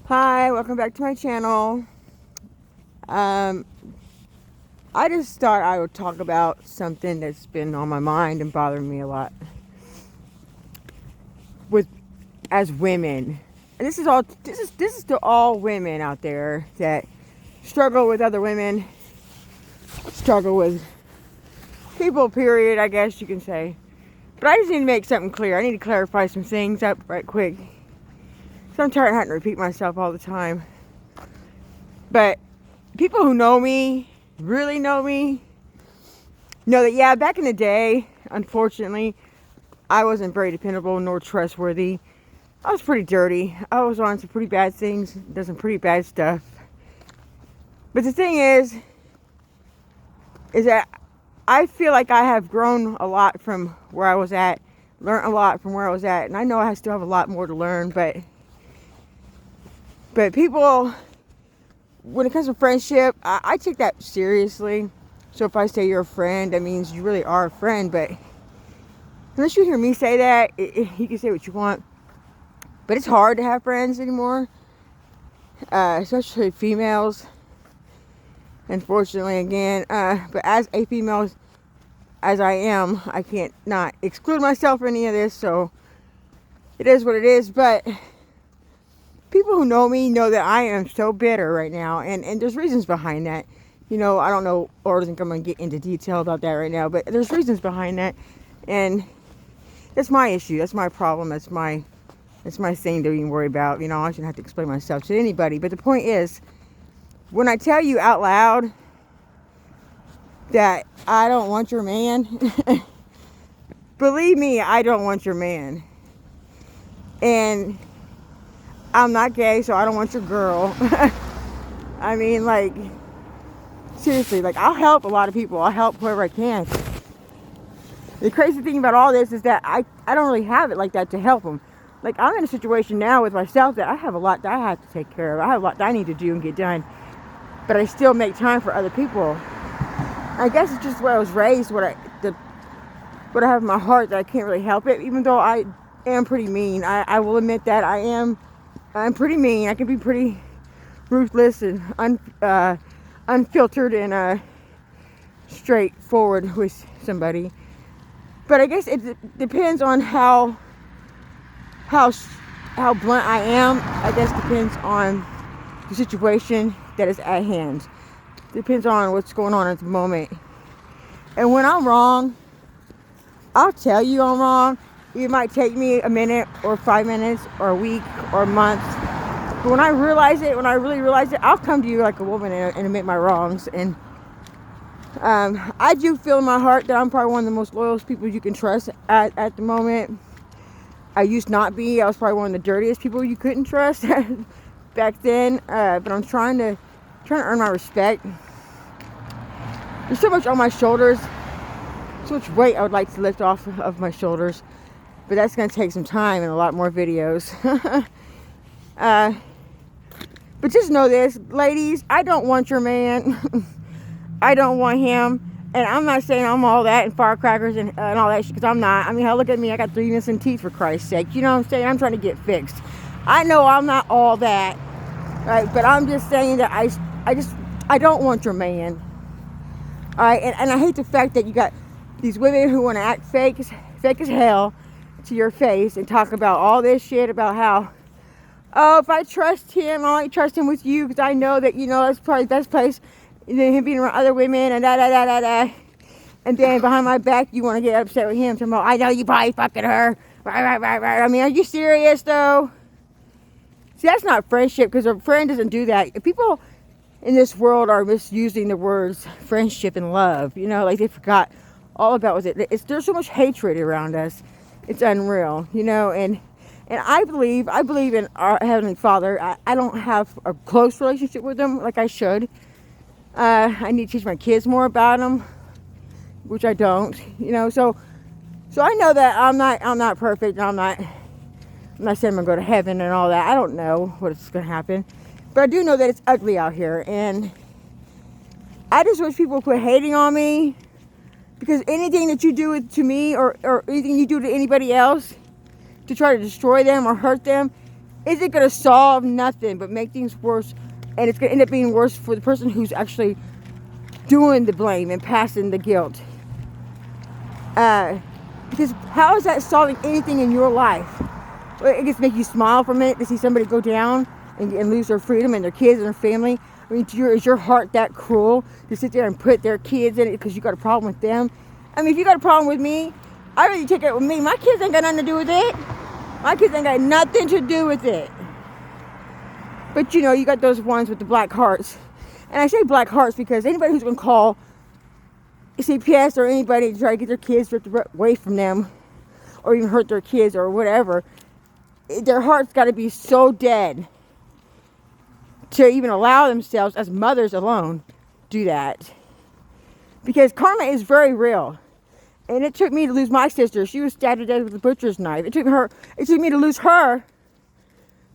Hi, welcome back to my channel. I just thought I would talk about something that's been on my mind and bothering me a lot with as women. And this is to all women out there that struggle with other women, struggle with people, period, I guess you can say. But I just need to make something clear. I need to clarify some things up right quick. So I'm tired of having to repeat myself all the time. But people who know me, really know me, know that, yeah, back in the day, unfortunately, I wasn't very dependable nor trustworthy. I was pretty dirty. I was on some pretty bad things, done some pretty bad stuff. But the thing is that I feel like I have grown a lot from where I was at, learned a lot from where I was at, and I know I still have a lot more to learn, but people, when it comes to friendship, I take that seriously. So if I say you're a friend, that means you really are a friend. But unless you hear me say that, you can say what you want. But it's hard to have friends anymore, especially females. Unfortunately, again, but as a female, as I am, I can't not exclude myself from any of this. So it is what it is. But people who know me know that I am so bitter right now, and there's reasons behind that. You know, I don't know, or I think I'm going to get into detail about that right now, but there's reasons behind that, and that's my issue, that's my problem, that's my thing to even worry about. You know, I shouldn't have to explain myself to anybody, but the point is, when I tell you out loud that I don't want your man, believe me, I don't want your man. And I'm not gay, so I don't want your girl. I mean, like, seriously, like, I'll help a lot of people. I'll help whoever I can. The crazy thing about all this is that I don't really have it like that to help them. Like, I'm in a situation now with myself that I have a lot that I have to take care of. I have a lot that I need to do and get done. But I still make time for other people. I guess it's just where I was raised, what I have in my heart, that I can't really help it. Even though I am pretty mean. I will admit that I'm pretty mean. I can be pretty ruthless and unfiltered and straightforward with somebody. But I guess it depends on how blunt I am. I guess depends on the situation that is at hand. Depends on what's going on at the moment. And when I'm wrong, I'll tell you I'm wrong. It might take me a minute or 5 minutes or a week or a month. But when I realize it, when I really realize it, I'll come to you like a woman and admit my wrongs. And I do feel in my heart that I'm probably one of the most loyal people you can trust at the moment. I used not be. I was probably one of the dirtiest people you couldn't trust back then. But I'm trying to earn my respect. There's so much on my shoulders, so much weight I would like to lift off of my shoulders. But that's going to take some time and a lot more videos. But just know this, ladies, I don't want your man. I don't want him. And I'm not saying I'm all that and firecrackers and all that shit, because I'm not. I mean, look at me. I got 3 missing teeth, for Christ's sake. You know what I'm saying? I'm trying to get fixed. I know I'm not all that. Right? But I'm just saying that I don't want your man. All right? And I hate the fact that you got these women who want to act fake as hell to your face and talk about all this shit about how, oh, if I trust him, I only trust him with you because I know that, you know, that's probably the best place, and then him being around other women and da. And then behind my back, you want to get upset with him. Talking about, I know you probably fucking her. Right. I mean, are you serious, though? See, that's not friendship, because a friend doesn't do that. If people in this world are misusing the words friendship and love, you know, like they forgot all about it. There's so much hatred around us. It's unreal, you know, and I believe in our Heavenly Father. I don't have a close relationship with him like I should. I need to teach my kids more about him, which I don't, you know. So I know that I'm not perfect. I'm not saying I'm gonna go to heaven and all that. I don't know what's gonna happen, but I do know that it's ugly out here, and I just wish people quit hating on me, because anything that you do to me or anything you do to anybody else to try to destroy them or hurt them, is it going to solve nothing but make things worse? And it's going to end up being worse for the person who's actually doing the blame and passing the guilt. Because how is that solving anything in your life? Well, it gets to make you smile for a minute to see somebody go down and lose their freedom and their kids and their family. I mean, is your heart that cruel to sit there and put their kids in it because you got a problem with them? I mean, if you got a problem with me, I really take it with me. My kids ain't got nothing to do with it. My kids ain't got nothing to do with it. But you know, you got those ones with the black hearts. And I say black hearts because anybody who's going to call CPS or anybody to try to get their kids ripped away from them or even hurt their kids or whatever, their heart's got to be so dead to even allow themselves as mothers alone do that. Because karma is very real. And it took me to lose my sister. She was stabbed to death with a butcher's knife. It took me to lose her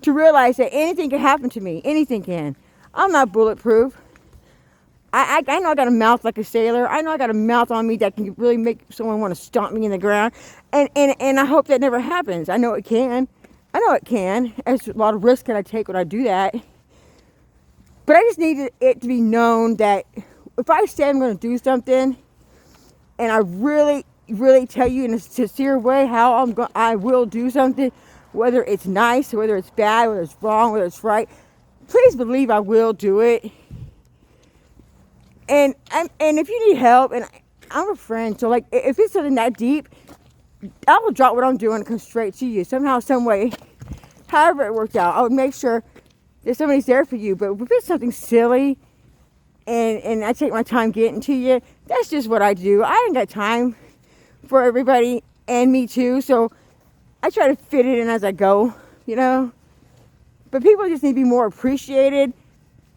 to realize that anything can happen to me. Anything can. I'm not bulletproof. I know I got a mouth like a sailor. I know I got a mouth on me that can really make someone want to stomp me in the ground. And I hope that never happens. I know it can. I know it can. There's a lot of risk that I take when I do that. But I just need it to be known that if I say I'm going to do something, and I really, really tell you in a sincere way how I will do something, whether it's nice, whether it's bad, whether it's wrong, whether it's right, please believe I will do it. And if you need help, and I'm a friend, so like if it's something that deep, I will drop what I'm doing and come straight to you somehow, some way, however it worked out. I would make sure that somebody's there for you. But if it's something silly and I take my time getting to you, that's just what I do. I ain't got time for everybody and me too. So I try to fit it in as I go, you know. But people just need to be more appreciated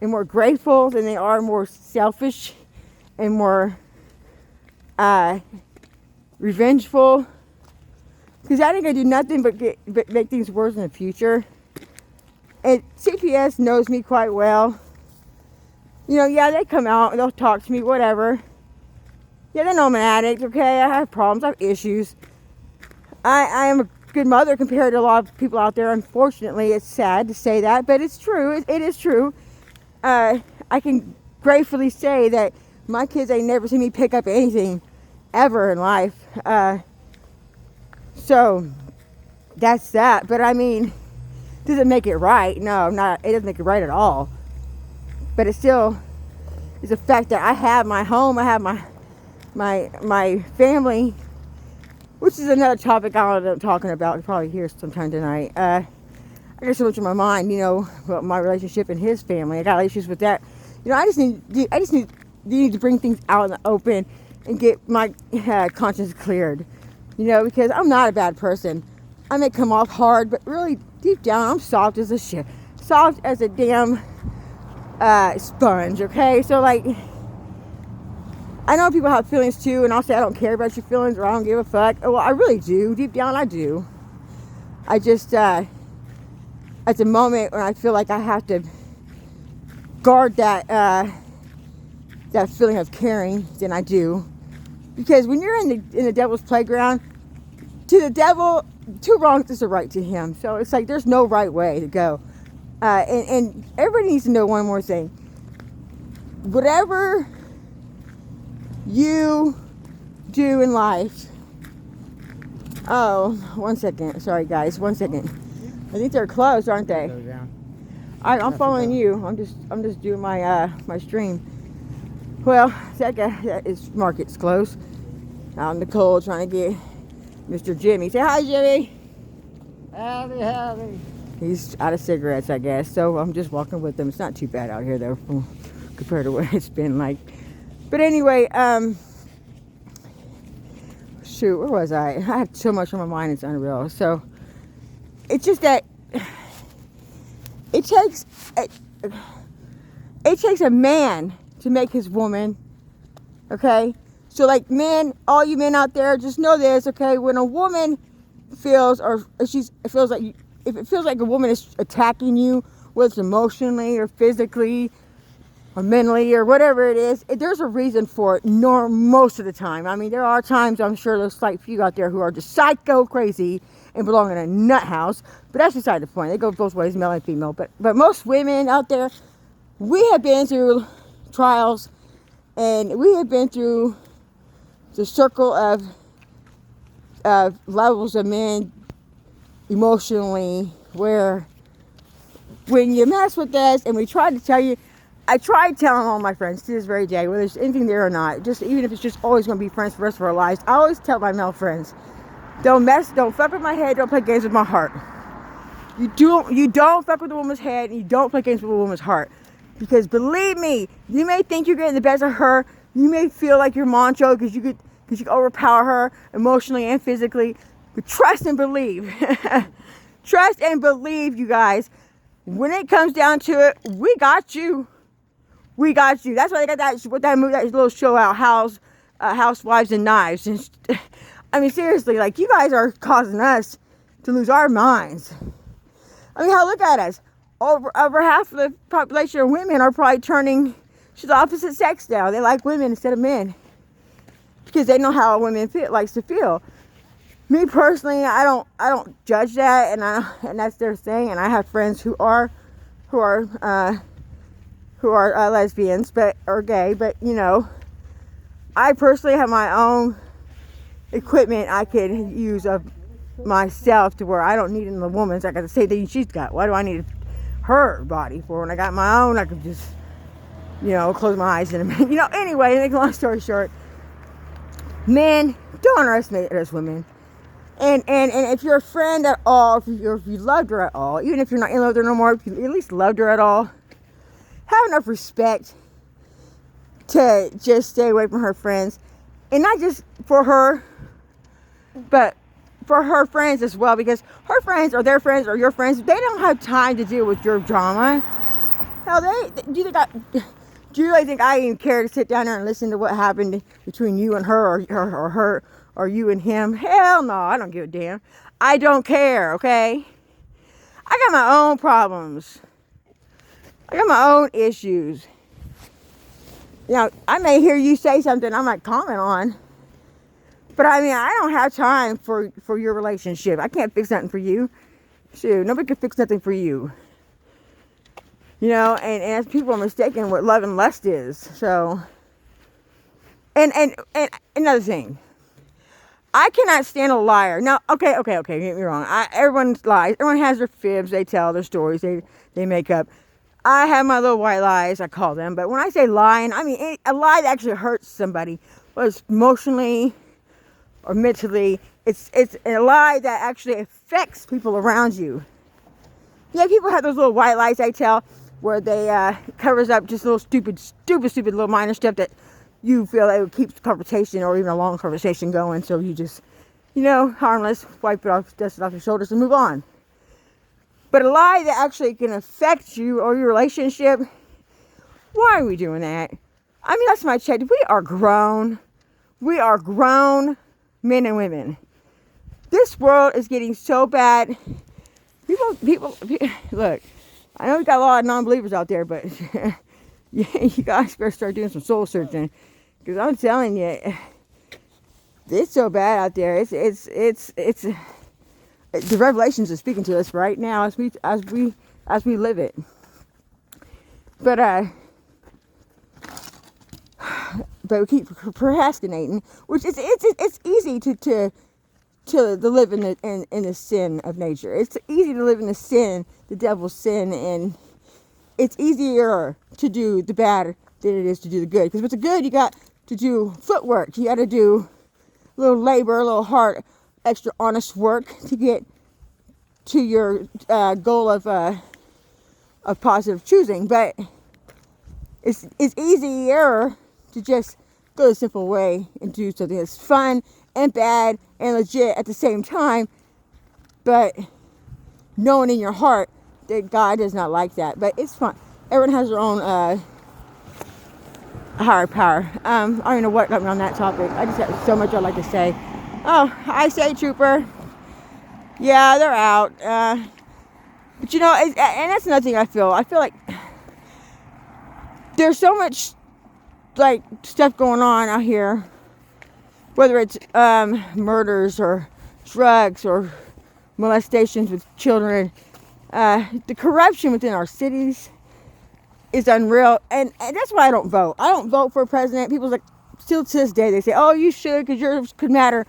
and more grateful than they are more selfish and more revengeful. Because I ain't gonna do nothing but make things worse in the future. And CPS knows me quite well. You know, yeah, they come out and they'll talk to me, whatever. Yeah, they know I'm an addict, okay? I have problems, I have issues. I am a good mother compared to a lot of people out there. Unfortunately, it's sad to say that, but it's true. It is true. I can gratefully say that my kids ain't never seen me pick up anything ever in life. So that's that. But I mean, does it make it right? No, not. It doesn't make it right at all. But it still is a fact that I have my home. I have my family, which is another topic I don't know what I'm talking about. You'll probably hear sometime tonight. I got so much in my mind, you know, about my relationship and his family. I got issues with that. You know, I just need to bring things out in the open and get my conscience cleared. You know, because I'm not a bad person. I may come off hard, but really deep down, I'm soft as a shit. Soft as a damn sponge, okay? So, like, I know people have feelings too, and I'll say I don't care about your feelings or I don't give a fuck. Well, I really do. Deep down, I do. I just, at the moment when I feel like I have to guard that feeling of caring, then I do. Because when you're in the devil's playground, to the devil, two wrongs is a right to him. So it's like there's no right way to go. And everybody needs to know one more thing. Whatever you do in life. Oh, 1 second. Sorry, guys. 1 second. I think they're closed, aren't they? I'm following you. I'm just doing my my stream. Well, that is market's closed. Out in the cold trying to get Mr. Jimmy. Say hi, Jimmy. Howdy, howdy. He's out of cigarettes, I guess. So I'm just walking with him. It's not too bad out here, though, compared to what it's been like. But anyway, shoot, where was I? I have so much on my mind, it's unreal. So it's just that it takes a man to make his woman, okay? So, like, men, all you men out there, just know this, okay? When a woman feels, or if it feels like a woman is attacking you, whether it's emotionally or physically or mentally or whatever it is, there's a reason for it. Most of the time. I mean, there are times, I'm sure there's like few out there who are just psycho crazy and belong in a nut house. But that's beside the point. They go both ways, male and female. But most women out there, we have been through trials, and we have been through the circle of levels of men emotionally, where when you mess with us, and we try to tell you, I tried telling all my friends to this very day, whether there's anything there or not, just even if it's just always going to be friends for the rest of our lives, I always tell my male friends, don't fuck with my head, don't play games with my heart. You don't fuck with a woman's head, and you don't play games with a woman's heart. Because believe me, you may think you're getting the best of her, you may feel like you're macho because you can overpower her emotionally and physically, but trust and believe. Trust and believe, you guys. When it comes down to it, we got you. We got you. That's why they got that movie, that little show out, Housewives and Knives. And I mean, seriously, like, you guys are causing us to lose our minds. I mean, look at us. Over half of the population of women are probably turning to the opposite sex now. They like women instead of men because they know how a woman likes to feel. Me personally, I don't judge that, and that's their thing. And I have friends who are lesbians, or gay, but you know, I personally have my own equipment I could use of myself to where I don't need another woman's. I got the same thing she's got. Why do I need her body for when I got my own? I could just, you know, close my eyes in a minute. You know, anyway, make a long story short, men, don't underestimate us women. And if you're a friend at all, if you loved her at all, even if you're not in love with her no more, if you at least loved her at all, have enough respect to just stay away from her friends. And not just for her, but for her friends as well, because her friends or their friends or your friends, they don't have time to deal with your drama. Hell, do you really think I even care to sit down there and listen to what happened between you and her, or her, or you and him? Hell no, I don't give a damn. I don't care, okay? I got my own problems. I got my own issues. You know, I may hear you say something I might comment on, but I mean, I don't have time for your relationship. I can't fix nothing for you. Shoot, nobody can fix nothing for you. You know, and as people are mistaken what love and lust is. So, and another thing, I cannot stand a liar. Now, okay, don't get me wrong. Everyone lies. Everyone has their fibs. They tell their stories. They make up. I have my little white lies, I call them. But when I say lying, I mean a lie that actually hurts somebody, whether it's emotionally or mentally. It's a lie that actually affects people around you. Yeah, people have those little white lies they tell where they covers up just little stupid little minor stuff that you feel that would keep the conversation or even a long conversation going. So you just, you know, harmless, wipe it off, dust it off your shoulders and move on. But a lie that actually can affect you or your relationship, why are we doing that? I mean, that's my check. We are grown. We are grown men and women. This world is getting so bad. People, look, I know we got a lot of non-believers out there, but you guys better start doing some soul searching. Because I'm telling you, it's so bad out there. It's the revelations are speaking to us right now as we live it. But we keep procrastinating, which is it's easy to live in the sin of nature. It's easy to live in the sin, the devil's sin, and it's easier to do the bad than it is to do the good. Because with the good, you got to do footwork. You got to do a little labor, a little hard, extra honest work to get to your goal of positive choosing. But it's easier to just go the simple way and do something that's fun and bad and legit at the same time, but knowing in your heart that God does not like that. But it's fun. Everyone has their own higher power. I don't even know what got me on that topic. I just have so much I'd like to say. Oh, I say, Trooper. Yeah, they're out. But you know, and that's another thing I feel. I feel like there's so much like stuff going on out here, whether it's murders or drugs or molestations with children. The corruption within our cities is unreal, and that's why I don't vote. I don't vote for a president. People's like, still to this day, they say, oh, you should because yours could matter.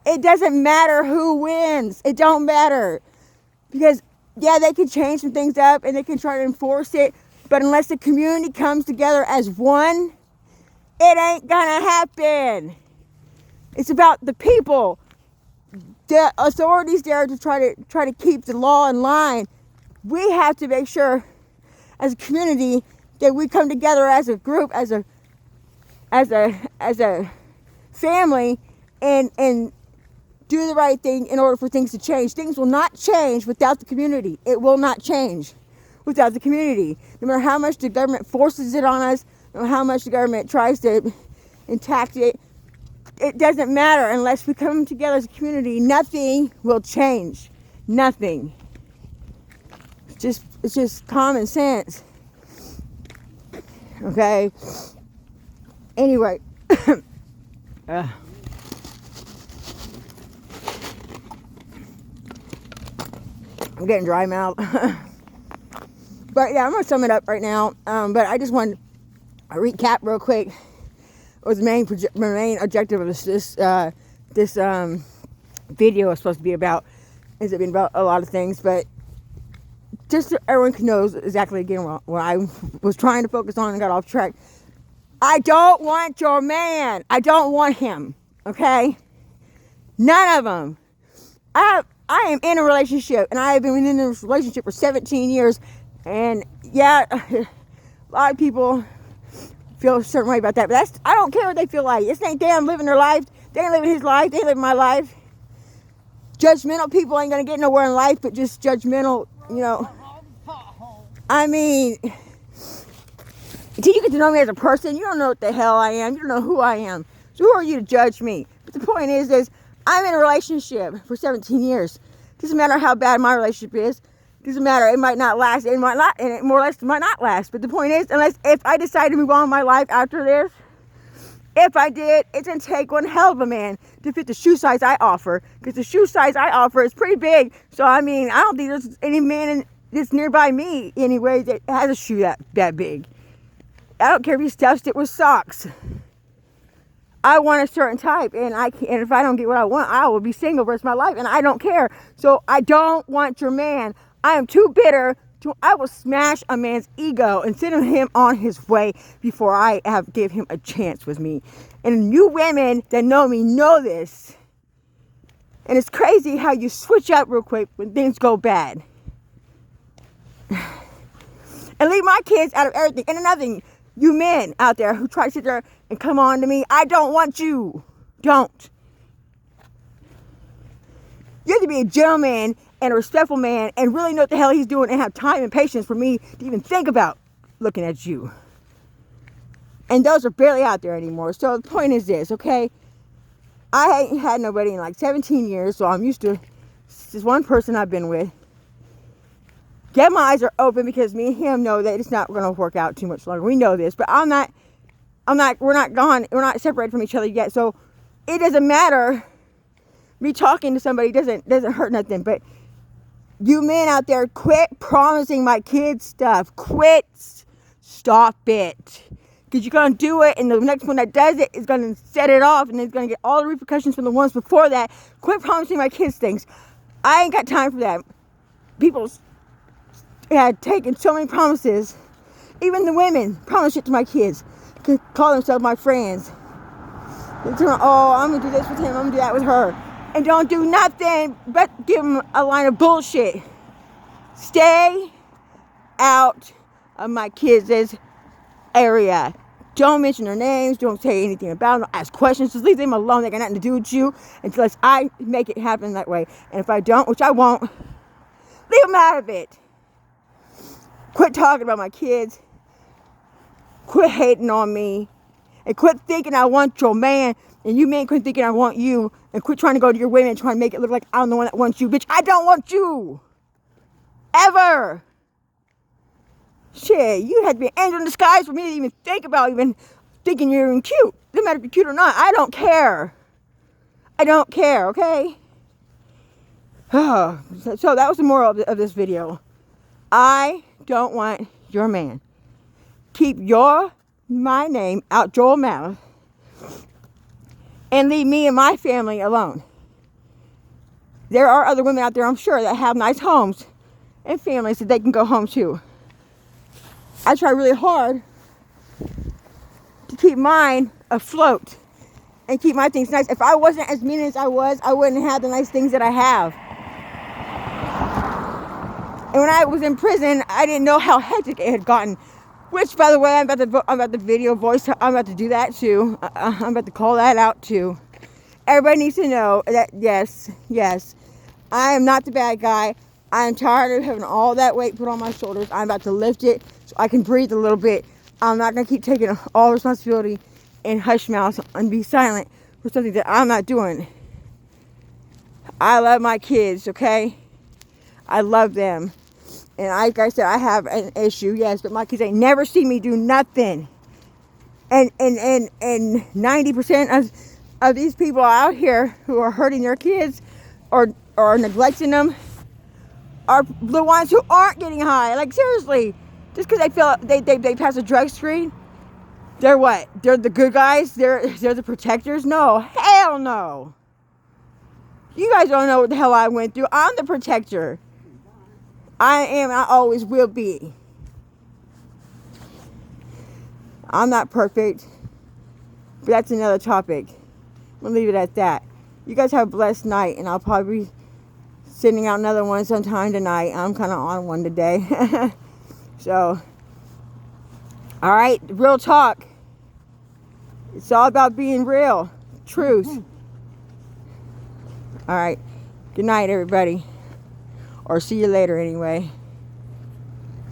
It doesn't matter who wins. It don't matter. Because, yeah, they can change some things up and they can try to enforce it, but unless the community comes together as one, it ain't gonna happen. It's about the people. The authorities there to try to keep the law in line. We have to make sure as a community that we come together as a group, as a family, and do the right thing in order for things to change. Things will not change without the community. It will not change without the community. No matter how much the government forces it on us, no matter how much the government tries to intact it, it doesn't matter unless we come together as a community. Nothing will change. Nothing. It's just common sense. Okay. Anyway. I'm getting dry mouth. But yeah, I'm gonna sum it up right now. But I just want to recap real quick. What the main objective of this video is supposed to be about. Is it been about a lot of things, but just so everyone knows exactly again what I was trying to focus on and got off track. I don't want your man. I don't want him. Okay? None of them. I am in a relationship, and I have been in this relationship for 17 years. And yeah, a lot of people feel a certain way about that, but I don't care what they feel like. It's ain't them living their life. They ain't living his life. They ain't living my life. Judgmental people ain't gonna get nowhere in life, but just judgmental, you know. I mean, until you get to know me as a person, you don't know what the hell I am. You don't know who I am. So who are you to judge me? But the point is I'm in a relationship for 17 years. Doesn't matter how bad my relationship is. Doesn't matter. It might not last. It might not, and it more or less might not last. But the point is, if I decide to move on in my life after this, if I did, it's going to take one hell of a man to fit the shoe size I offer. Because the shoe size I offer is pretty big. So, I mean, I don't think there's any man that's nearby me anyway that has a shoe that big. I don't care if he stuffs it with socks. I want a certain type. And if I don't get what I want, I will be single the rest of my life. And I don't care. So, I don't want your man. I am too bitter. I will smash a man's ego and send him on his way before I give him a chance with me. And you women that know me know this. And it's crazy how you switch up real quick when things go bad. And leave my kids out of everything. And another thing, you men out there who try to sit there and come on to me, I don't want you. Don't. You have to be a gentleman and a respectful man and really know what the hell he's doing and have time and patience for me to even think about looking at you. And those are barely out there anymore. So the point is this, okay? I ain't had nobody in like 17 years, so I'm used to this one person I've been with. Get my eyes are open because me and him know that it's not going to work out too much longer. We know this, but we're not gone. We're not separated from each other yet. So it doesn't matter. Me talking to somebody doesn't hurt nothing, but you men out there, quit promising my kids stuff. Quit. Stop it. Because you're going to do it, and the next one that does it is going to set it off, and it's going to get all the repercussions from the ones before that. Quit promising my kids things. I ain't got time for that. People had taken so many promises. Even the women promise shit to my kids. Can call themselves my friends. They turn, oh, I'm going to do this with him. I'm going to do that with her. And don't do nothing but give them a line of bullshit. Stay out of my kids' area. Don't mention their names. Don't say anything about them. Don't ask questions. Just leave them alone. They got nothing to do with you unless I make it happen that way. And if I don't, which I won't, leave them out of it. Quit talking about my kids. Quit hating on me. And quit thinking I want your man. And you men quit thinking I want you. And quit trying to go to your women and trying to make it look like I'm the one that wants you. Bitch, I don't want you. Ever. Shit, you had to be an angel in disguise for me to even think about even thinking you're even cute. No matter if you're cute or not. I don't care. I don't care, okay? So that was the moral of this video. I don't want your man. Keep my name out your mouth and leave me and my family alone. There are other women out there, I'm sure, that have nice homes and families that they can go home to. I try really hard to keep mine afloat and keep my things nice. If I wasn't as mean as I was, I wouldn't have the nice things that I have. And when I was in prison, I didn't know how hectic it had gotten. Which, by the way, I'm about the video voice. I'm about to do that too. I'm about to call that out too. Everybody needs to know that yes, I am not the bad guy. I am tired of having all that weight put on my shoulders. I'm about to lift it so I can breathe a little bit. I'm not going to keep taking all responsibility and hush mouth and be silent for something that I'm not doing. I love my kids, okay? I love them. And like I said, I have an issue, yes, but my kids ain't never seen me do nothing. And 90% of these people out here who are hurting their kids or neglecting them are the ones who aren't getting high. Like, seriously, just because they feel they pass a drug screen, they're what? They're the good guys? They're the protectors? No, hell no. You guys don't know what the hell I went through. I'm the protector. I am, I always will be. I'm not perfect, but that's another topic. I'm going to leave it at that. You guys have a blessed night, and I'll probably be sending out another one sometime tonight. I'm kind of on one today. So, all right, real talk. It's all about being real. Truth. All right. Good night, everybody. Or see you later anyway.